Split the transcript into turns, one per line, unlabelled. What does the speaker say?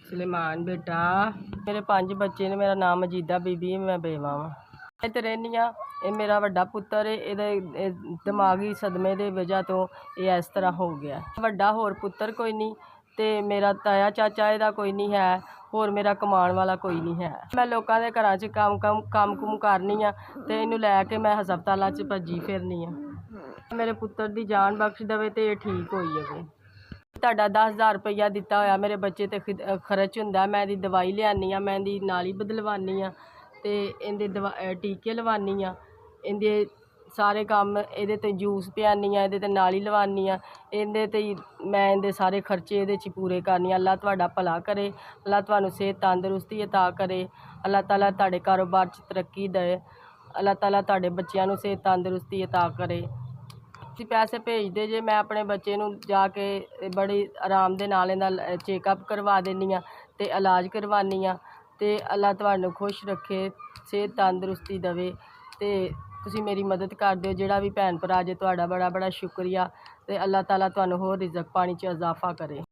सुलेमान बेटा मेरे 5 बच्चे ने। मेरा नाम मजीदा बीबी, मैं बेवा वा। इत्थे रहनी हाँ। ये मेरा वड्डा पुत्तर है। ये दिमागी सदमे की वजह तो ये इस तरह हो गया। वड्डा होर पुत्तर कोई नहीं, तो मेरा ताया चाचा इहदा कोई नहीं है, होर मेरा कमाण वाला कोई नहीं है। मैं लोगों के घरां च काम कुम करनी हाँ, तो इनू लैके मैं हस्पतालों च भजी फिरनी हाँ। मेरे पुत्तर की जान बख्श देवे तो ये ठीक हो जाए। तुहाडा 10,000 रुपया दिता होया, मेरे बच्चे ते खर्च हुंदा। मैं इहदी दवाई लियानी हाँ, मैं इहदी नाली बदलवानी हाँ, तो इहदे टीके लवानी हाँ, इहदे सारे काम इहदे ते जूस पियानी हाँ, इहदे ते नाली लवानी हाँ, इहदे ते मैं इहदे सारे खर्चे इहदे च पूरे करनी। अल्लाह तुहाडा भला करे, अल्लाह तुहानू सेहत तंदरुस्ती अता करे, अल्लाह ताला तुहाडे कारोबार च तरक्की दे, अल्लाह ताला तुहाडे बच्चियां नू सेहत तंदरुस्ती अता करे। तुसीं पैसे भेज दे जे, मैं अपने बच्चे नू जाके बड़ी आराम दे नाल इहदा चेकअप करवा देनी हाँ ते इलाज करवानी हाँ, ते अल्लाह तुहानू खुश रखे, सेहत तंदरुस्ती देवे। ते तुसीं मेरी मदद कर दिओ, जिहड़ा भी भैन भरा जे, तुहाडा बड़ा बड़ा शुक्रिया। ते अल्लाह ताला तुहानू होर रिज़क पानी च इजाफा करे।